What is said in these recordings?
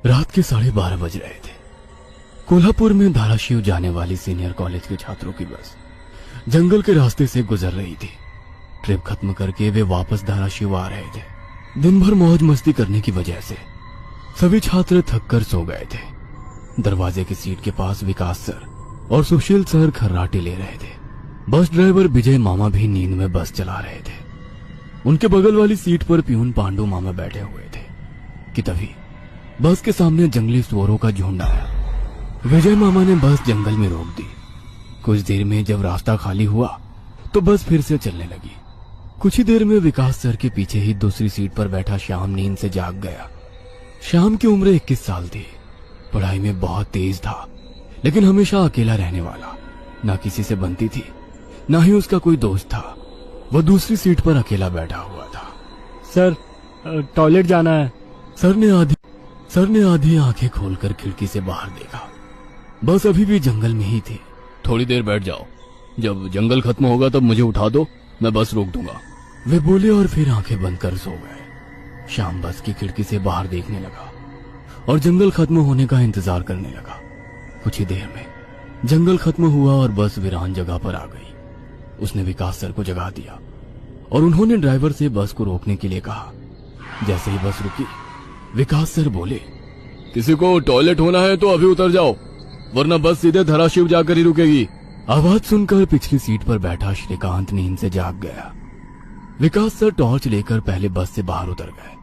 रात के 12:30 बज रहे थे। कोल्हापुर में धाराशिव जाने वाली सीनियर कॉलेज के छात्रों की बस जंगल के रास्ते से गुजर रही थी। ट्रिप खत्म करके वे वापस धाराशिव आ रहे थे। दिन भर मौज मस्ती करने की वजह से सभी छात्र थक कर सो गए थे। दरवाजे की सीट के पास विकास सर और सुशील सर खर्राटे ले रहे थे। बस ड्राइवर विजय मामा भी नींद में बस चला रहे थे। उनके बगल वाली सीट पर प्यून पांडु मामा बैठे हुए थे कि तभी बस के सामने जंगली सुअरों का झुंड आया। विजय मामा ने बस जंगल में रोक दी। कुछ देर में जब रास्ता खाली हुआ तो बस फिर से चलने लगी। कुछ ही देर में विकास सर के पीछे ही दूसरी सीट पर बैठा श्याम नींद से जाग गया। श्याम की उम्र 21 साल थी। पढ़ाई में बहुत तेज था, लेकिन हमेशा अकेला रहने वाला। ना किसी से बनती थी, ना ही उसका कोई दोस्त था। वह दूसरी सीट पर अकेला बैठा हुआ था। सर, टॉयलेट जाना है। सर ने आधी आंखें खोलकर खिड़की से बाहर देखा। बस अभी भी जंगल में ही थी। थोड़ी देर बैठ जाओ, जब जंगल खत्म होगा तब मुझे उठा दो, मैं बस रोक दूंगा। वे बोले और फिर आंखें बंद कर सो गए। श्याम बस की खिड़की से बाहर देखने लगा और जंगल खत्म होने का इंतजार करने लगा। कुछ ही देर में जंगल खत्म हुआ और बस वीरान जगह पर आ गई। उसने विकास सर को जगा दिया और उन्होंने ड्राइवर से बस को रोकने के लिए कहा। जैसे ही बस रुकी, विकास सर बोले, किसी को टॉयलेट होना है तो अभी उतर जाओ, वरना बस सीधे धाराशिव जाकर ही रुकेगी। आवाज सुनकर पिछली सीट पर बैठा श्रीकांत नींद से जाग गया। विकास सर टॉर्च लेकर पहले बस से बाहर उतर गए।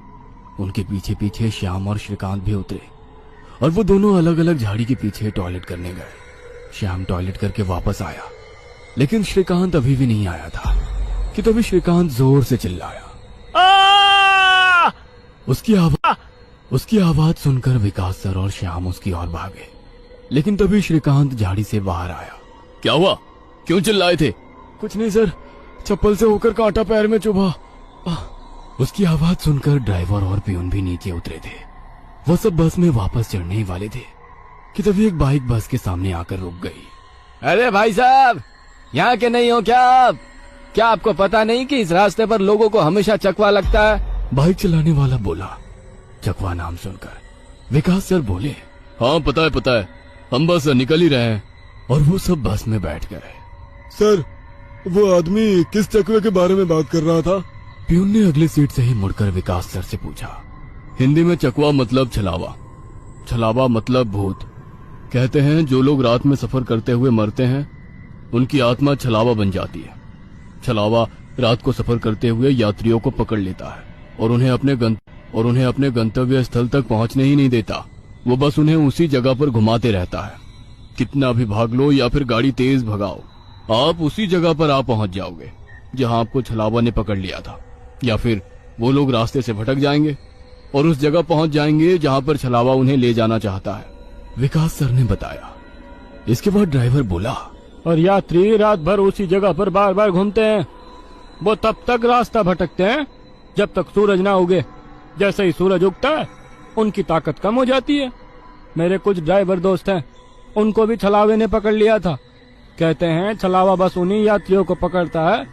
उनके पीछे पीछे श्याम और श्रीकांत भी उतरे और वो दोनों अलग अलग झाड़ी के पीछे टॉयलेट करने गए। श्याम टॉयलेट करके वापस आया, लेकिन श्रीकांत अभी भी नहीं आया था कि तभी श्रीकांत जोर से चिल्लाया। उसकी आवाज सुनकर विकास सर और श्याम उसकी ओर भागे, लेकिन तभी श्रीकांत झाड़ी से बाहर आया। क्या हुआ, क्यों चिल्लाए थे? कुछ नहीं सर, चप्पल से होकर कांटा पैर में चुभा। उसकी आवाज सुनकर ड्राइवर और प्यून भी नीचे उतरे थे। वो सब बस में वापस चढ़ने ही वाले थे कि तभी एक बाइक बस के सामने आकर रुक गई। अरे भाई साहब, यहाँ के नहीं हो क्या आप? क्या आपको पता नहीं कि इस रास्ते पर लोगों को हमेशा चकवा लगता है? बाइक चलाने वाला बोला। चकवा नाम सुनकर विकास सर बोले, हाँ पता है, हम बस निकल ही रहे हैं। और वो सब बस में बैठ गए। सर, वो आदमी किस चकवे के बारे में बात कर रहा था? प्यून ने अगली सीट से ही मुड़कर विकास सर से पूछा। हिंदी में चकवा मतलब छलावा, छलावा मतलब भूत। कहते हैं जो लोग रात में सफर करते हुए मरते हैं उनकी आत्मा छलावा बन जाती है। छलावा रात को सफर करते हुए यात्रियों को पकड़ लेता है और उन्हें अपने गंतव्य स्थल तक पहुंचने ही नहीं देता। वो बस उन्हें उसी जगह पर घुमाते रहता है। कितना भी भाग लो या फिर गाड़ी तेज भगाओ, आप उसी जगह पर आप पहुंच जाओगे जहां आपको छलावा ने पकड़ लिया था। या फिर वो लोग रास्ते से भटक जाएंगे और उस जगह पहुंच जाएंगे जहां पर छलावा उन्हें ले जाना चाहता है। विकास सर ने बताया। इसके बाद ड्राइवर बोला, और यात्री रात भर उसी जगह पर बार बार घूमते हैं। वो तब तक रास्ता भटकते हैं जब तक सूरज ना उगे। जैसे ही सूरज उगता है उनकी ताकत कम हो जाती है। मेरे कुछ ड्राइवर दोस्त हैं, उनको भी छलावे ने पकड़ लिया था। कहते हैं छलावा बस उन्हीं यात्रियों को पकड़ता है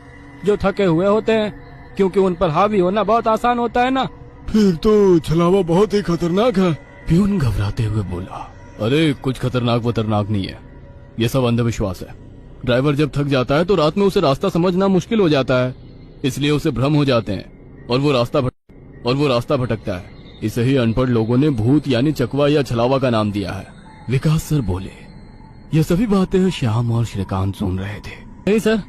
जो थके हुए होते हैं, क्योंकि उन पर हावी होना बहुत आसान होता है ना। फिर तो छलावा बहुत ही खतरनाक है। प्यून घबराते हुए बोला। अरे कुछ खतरनाक नहीं है, ये सब अंधविश्वास है। ड्राइवर जब थक जाता है तो रात में उसे रास्ता समझना मुश्किल हो जाता है, इसलिए उसे भ्रम हो जाते हैं और वो रास्ता भटकता है। इसे ही अनपढ़ लोगों ने भूत यानी चकवा या छलावा का नाम दिया है। विकास सर बोले। ये सभी बातें श्याम और श्रीकांत सुन रहे थे। नहीं सर,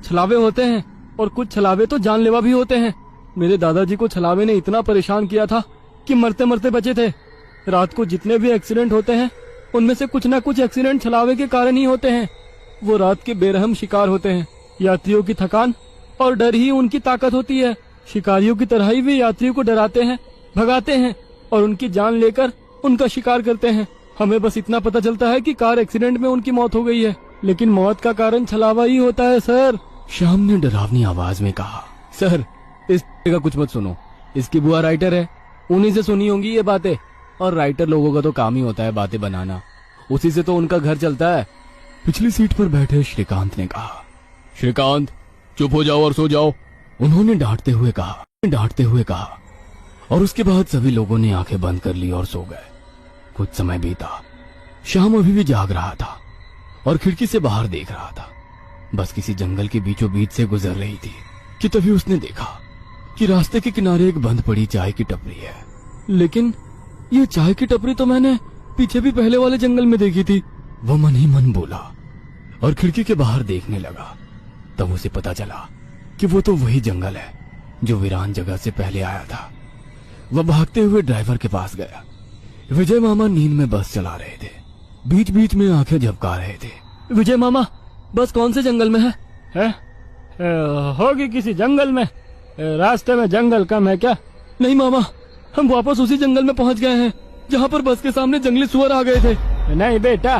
छलावे होते हैं और कुछ छलावे तो जानलेवा भी होते हैं। मेरे दादाजी को छलावे ने इतना परेशान किया था कि मरते मरते बचे थे। रात को जितने भी एक्सीडेंट होते हैं उनमें से कुछ न कुछ एक्सीडेंट छलावे के कारण ही होते हैं। वो रात के बेरहम शिकार होते हैं। यात्रियों की थकान और डर ही उनकी ताकत होती है। शिकारियों की तरह ही वे यात्रियों को डराते हैं, भगाते हैं और उनकी जान लेकर उनका शिकार करते हैं। हमें बस इतना पता चलता है कि कार एक्सीडेंट में उनकी मौत हो गई है, लेकिन मौत का कारण छलावा ही होता है सर। श्याम ने डरावनी आवाज में कहा। सर, इस का कुछ मत सुनो, इसकी बुआ राइटर है, उन्हीं से सुनी होंगी ये बातें। और राइटर लोगों का तो काम ही होता है बातें बनाना, उसी से तो उनका घर चलता है। पिछली सीट पर बैठे श्रीकांत ने कहा। श्रीकांत, चुप हो जाओ और सो जाओ। उन्होंने डांटते हुए कहा और उसके बाद सभी लोगों ने आंखें बंद कर ली और सो गए। कुछ समय बीता। श्याम अभी भी जाग रहा था और खिड़की से बाहर देख रहा था। बस किसी जंगल के बीचों बीच से गुजर रही थी कि तभी उसने देखा कि रास्ते के किनारे एक बंद पड़ी चाय की टपरी है। लेकिन ये चाय की टपरी तो मैंने पीछे भी पहले वाले जंगल में देखी थी। वो मन ही मन बोला और खिड़की के बाहर देखने लगा। तब उसे पता चला कि वो तो वही जंगल है जो वीरान जगह से पहले आया था। वह भागते हुए ड्राइवर के पास गया। विजय मामा नींद में बस चला रहे थे, बीच बीच में आंखें झपका रहे थे। विजय मामा, बस कौन से जंगल में है? होगी किसी जंगल में। रास्ते में जंगल कम है क्या? नहीं मामा, हम वापस उसी जंगल में पहुंच गए हैं जहाँ पर बस के सामने जंगली सुअर आ गए थे। नहीं बेटा,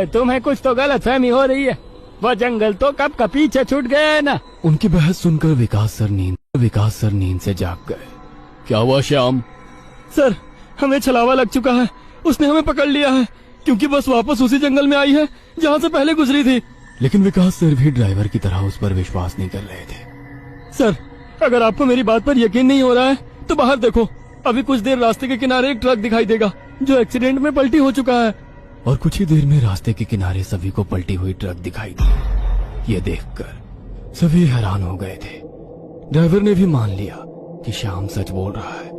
तुम्हें कुछ तो गलतफहमी हो रही है। वो जंगल तो कब का पीछे छूट गया है ना। उनकी बहस सुनकर विकास सर नींद से जाग गए। क्या हुआ श्याम? सर, हमें छलावा लग चुका है। उसने हमें पकड़ लिया है क्योंकि बस वापस उसी जंगल में आई है जहाँ से पहले गुजरी थी। लेकिन विकास सर भी ड्राइवर की तरह उस पर विश्वास नहीं कर रहे थे। सर, अगर आपको मेरी बात पर यकीन नहीं हो रहा है तो बाहर देखो। अभी कुछ देर रास्ते के किनारे एक ट्रक दिखाई देगा जो एक्सीडेंट में पलटी हो चुका है। और कुछ ही देर में रास्ते के किनारे सभी को पलटी हुई ट्रक दिखाई दी। ये देखकर सभी हैरान हो गए थे। ड्राइवर ने भी मान लिया कि श्याम सच बोल रहा है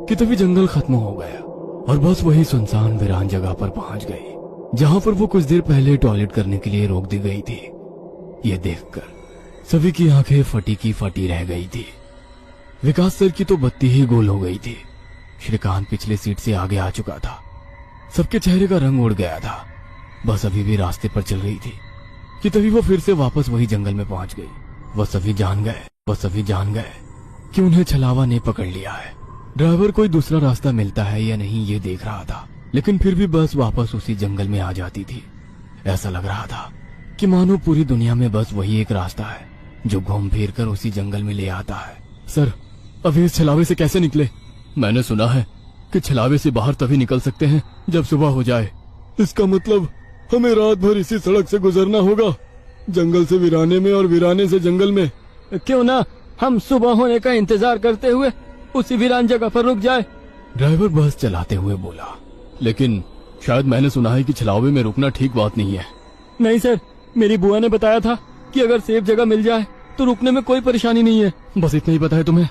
कि तभी जंगल खत्म हो गया और बस वही सुनसान वीरान जगह पर पहुंच गई जहां पर वो कुछ देर पहले टॉयलेट करने के लिए रोक दी गई थी। ये देखकर सभी की आंखें फटी की फटी रह गई थी। विकास सर की तो बत्ती ही गोल हो गई थी। श्रीकांत पिछले सीट से आगे आ चुका था। सबके चेहरे का रंग उड़ गया था। बस अभी भी रास्ते पर चल रही थी कि तभी वो फिर से वापस वही जंगल में पहुंच गई। वह सभी जान गए कि उन्हें छलावा ने पकड़ लिया है। ड्राइवर कोई दूसरा रास्ता मिलता है या नहीं ये देख रहा था, लेकिन फिर भी बस वापस उसी जंगल में आ जाती थी। ऐसा लग रहा था कि मानो पूरी दुनिया में बस वही एक रास्ता है जो घूम फिर कर उसी जंगल में ले आता है। सर, अभी इस छलावे से कैसे निकले? मैंने सुना है कि छलावे से बाहर तभी निकल सकते हैं जब सुबह हो जाए। इसका मतलब हमें रात भर इसी सड़क से गुजरना होगा, जंगल से वीराने में और वीराने से जंगल में। क्यों ना हम सुबह होने का इंतजार करते हुए उसी वीरान जगह पर रुक जाए। ड्राइवर बस चलाते हुए बोला। लेकिन शायद मैंने सुना है कि छलावे में रुकना ठीक बात नहीं है। नहीं सर, मेरी बुआ ने बताया था कि अगर सेफ जगह मिल जाए तो रुकने में कोई परेशानी नहीं है। बस इतना ही पता है तुम्हें?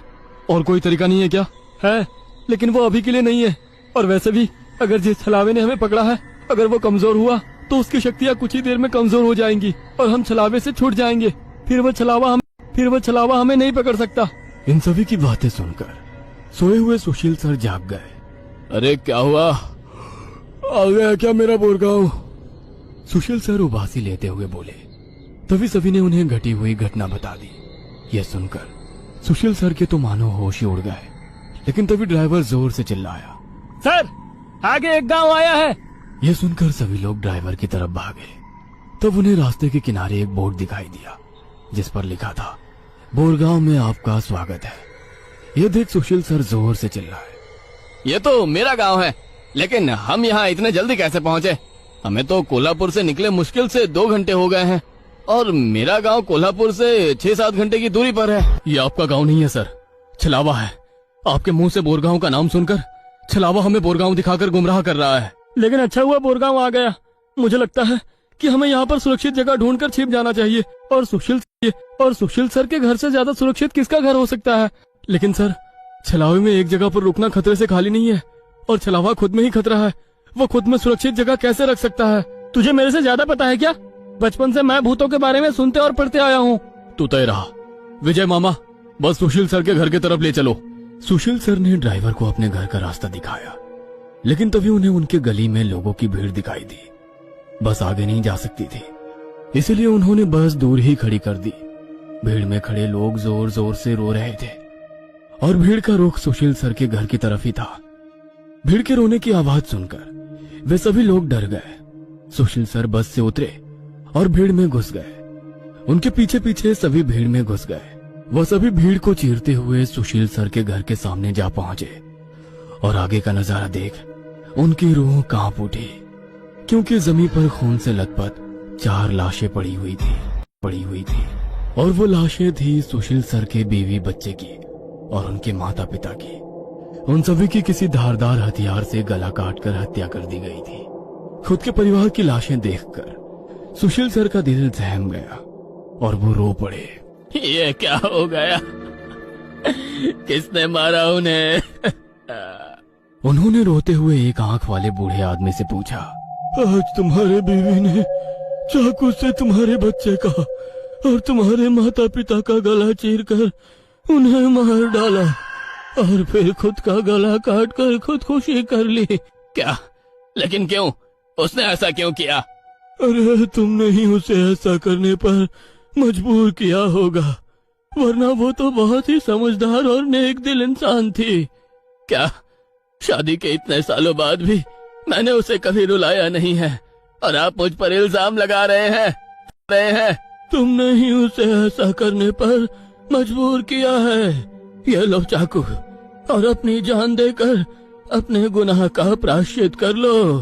और कोई तरीका नहीं है क्या? है, लेकिन वो अभी के लिए नहीं है। और वैसे भी अगर जिस छलावे ने हमें पकड़ा है, अगर वो कमजोर हुआ तो उसकी शक्तियाँ कुछ ही देर में कमजोर हो जाएंगी और हम छलावे से छूट जाएंगे। फिर वो छलावा हमें नहीं पकड़ सकता। इन सभी की बातें सुनकर सोए हुए सुशील सर जाग गए। अरे क्या हुआ? आ गया क्या मेरा बोरगांव? सुशील सर उबासी लेते हुए बोले। तभी सभी ने उन्हें घटी हुई घटना बता दी। यह सुनकर सुशील सर के तो मानो होश ही उड़ गए। लेकिन तभी ड्राइवर जोर से चिल्लाया, सर, आगे एक गांव आया है। यह सुनकर सभी लोग ड्राइवर की तरफ भागे। तब उन्हें रास्ते के किनारे एक बोर्ड दिखाई दिया जिस पर लिखा था, बोरगांव में आपका स्वागत है। यह देख सुशील सर जोर से चिल्लाए, ये तो मेरा गांव है, लेकिन हम यहाँ इतने जल्दी कैसे पहुँचे? हमें तो कोल्हापुर से निकले मुश्किल से 2 घंटे हो गए हैं और मेरा गांव कोल्हापुर से 6-7 घंटे की दूरी पर है। ये आपका गांव नहीं है सर, छलावा है। आपके मुंह से बोरगांव का नाम सुनकर छलावा हमें बोरगांव दिखाकर गुमराह कर रहा है। लेकिन अच्छा हुआ बोरगांव आ गया। मुझे लगता है कि हमें यहाँ पर सुरक्षित जगह ढूंढकर छिप जाना चाहिए। और सुशील सर के घर से ज्यादा सुरक्षित किसका घर हो सकता है? लेकिन सर, छलावे में एक जगह पर रुकना खतरे से खाली नहीं है और छलावा खुद में ही खतरा है। वो खुद में सुरक्षित जगह कैसे रख सकता है? तुझे मेरे से ज्यादा पता है क्या? बचपन से मैं भूतों के बारे में सुनते और पढ़ते आया हूँ। तू तय रहा। विजय मामा, बस सुशील सर के घर की तरफ ले चलो। सुशील सर ने ड्राइवर को अपने घर का रास्ता दिखाया, लेकिन तभी उन्हें उनके गली में लोगों की भीड़ दिखाई दी। बस आगे नहीं जा सकती थी, इसलिए उन्होंने बस दूर ही खड़ी कर दी। भीड़ में खड़े लोग जोर जोर से रो रहे थे और भीड़ का रुख सुशील सर के घर की तरफ ही था। भीड़ के रोने की आवाज सुनकर वे सभी लोग डर गए। सुशील सर बस से उतरे और भीड़ में घुस गए। उनके पीछे पीछे सभी भीड़ में घुस गए। वह सभी भीड़ को चीरते हुए सुशील सर के घर के सामने जा पहुंचे और आगे का नजारा देख उनकी रूह कांप उठी, क्योंकि जमीन पर खून से लथपथ 4 लाशें पड़ी हुई थी और वो लाशें थी सुशील सर के बीवी बच्चे की और उनके माता पिता की। उन सभी की किसी धारदार हथियार से गला काटकर हत्या कर दी गई थी। खुद के परिवार की लाशें देखकर सुशील सर का दिल सहम गया और वो रो पड़े। ये क्या हो गया? किसने मारा उन्हें? उन्होंने रोते हुए एक आंख वाले बूढ़े आदमी से पूछा, आज तुम्हारे बीवी ने चाकू से तुम्हारे बच्चे का और तुम्हारे माता पिता का गला चीरकर उन्हें मार डाला और फिर खुद का गला काट कर खुदकुशी कर ली। क्या? लेकिन क्यों? उसने ऐसा क्यों किया? अरे तुमने ही उसे ऐसा करने पर मजबूर किया होगा, वरना वो तो बहुत ही समझदार और नेक दिल इंसान थी। क्या शादी के इतने सालों बाद भी मैंने उसे कभी रुलाया नहीं है और आप मुझ पर इल्जाम लगा रहे हैं? तुमने ही उसे ऐसा करने पर मजबूर किया है। ये लो चाकू और अपनी जान देकर अपने गुनाह का प्रायश्चित कर लो।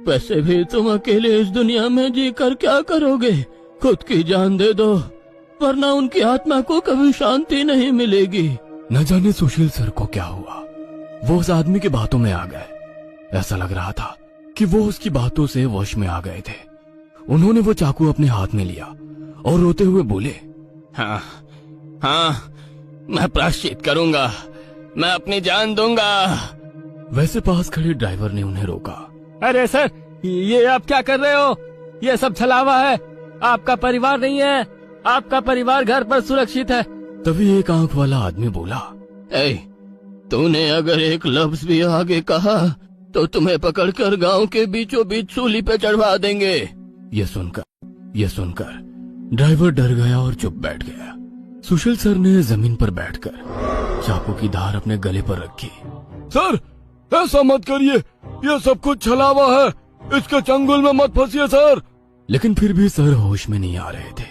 वैसे भी तुम अकेले इस दुनिया में जीकर क्या करोगे? खुद की जान दे दो, वरना उनकी आत्मा को कभी शांति नहीं मिलेगी। न जाने सुशील सर को क्या हुआ, वो उस आदमी की बातों में आ गए। ऐसा लग रहा था कि वो उसकी बातों से वश में आ गए थे। उन्होंने वो चाकू अपने हाथ में लिया और रोते हुए बोले, हाँ हाँ, मैं प्रायश्चित करूंगा, मैं अपनी जान दूंगा। वैसे पास खड़े ड्राइवर ने उन्हें रोका। अरे सर, ये आप क्या कर रहे हो? ये सब छलावा है, आपका परिवार नहीं है। आपका परिवार घर पर सुरक्षित है। तभी एक आंख वाला आदमी बोला, तूने अगर एक लफ्ज भी आगे कहा तो तुम्हें पकड़कर गांव के बीचों बीच सूली पे चढ़वा देंगे। ये सुनकर ड्राइवर डर गया और चुप बैठ गया। सुशील सर ने जमीन पर बैठकर चाकू की धार अपने गले पर रखी। सर, ऐसा मत करिए, ये सब कुछ छलावा है, इसके चंगुल में मत फंसिए सर। लेकिन फिर भी सर होश में नहीं आ रहे थे,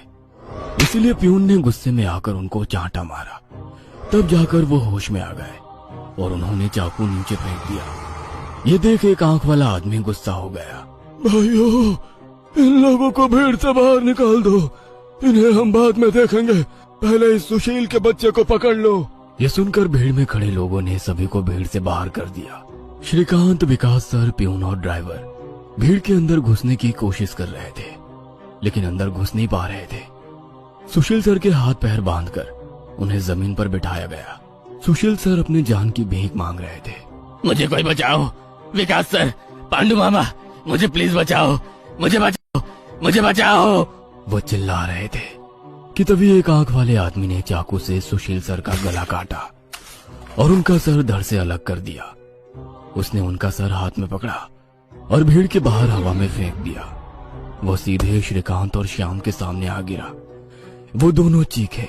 इसीलिए प्यून ने गुस्से में आकर उनको चांटा मारा। तब जाकर वो होश में आ गए और उन्होंने चाकू नीचे फेंक दिया। ये देख एक आंख वाला आदमी गुस्सा हो गया। भाइयों, इन लोगों को भीड़ से बाहर निकाल दो, इन्हें हम बाद में देखेंगे, पहले इस सुशील के बच्चे को पकड़ लो। ये सुनकर भीड़ में खड़े लोगों ने सभी को भीड़ से बाहर कर दिया। श्रीकांत, विकास सर, प्यून और ड्राइवर भीड़ के अंदर घुसने की कोशिश कर रहे थे, लेकिन अंदर घुस नहीं पा रहे थे। सुशील सर के हाथ पैर बांधकर उन्हें जमीन पर बिठाया गया। सुशील सर अपनी जान की भीख मांग रहे थे। मुझे कोई बचाओ, विकास सर, पांडु मामा, मुझे प्लीज बचाओ, मुझे बचाओ। वो चिल्ला रहे थे कि तभी एक आंख वाले आदमी ने चाकू से सुशील सर का गला काटा और उनका सर धड़ से अलग कर दिया। उसने उनका सर हाथ में पकड़ा और भीड़ के बाहर हवा में फेंक दिया। वो सीधे श्रीकांत और श्याम के सामने आ गिरा। वो दोनों चीखे।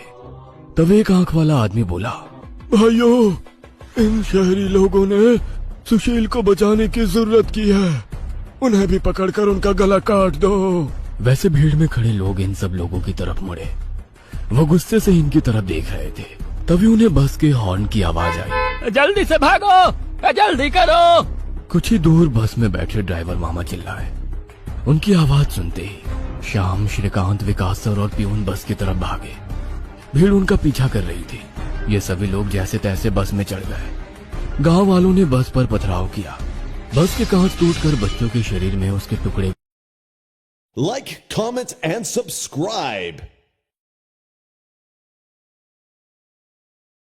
तब एक आंख वाला आदमी बोला, भाइयों, इन शहरी लोगों ने सुशील को बचाने की जरूरत की है, उन्हें भी पकड़कर उनका गला काट दो। वैसे भीड़ में खड़े लोग इन सब लोगों की तरफ मुड़े। वो गुस्से से इनकी तरफ देख रहे थे। तभी उन्हें बस के हॉर्न की आवाज आई। जल्दी से भागो, जल्दी करो। कुछ ही दूर बस में बैठे ड्राइवर मामा चिल्लाए। उनकी आवाज सुनते ही श्याम, श्रीकांत, विकास सर और प्यून बस की तरफ भागे। भीड़ उनका पीछा कर रही थी। ये सभी लोग जैसे तैसे बस में चढ़ गए। गांव वालों ने बस पर पथराव किया। बस के कांच टूटकर बच्चों के शरीर में उसके टुकड़े। Like, comment, and subscribe.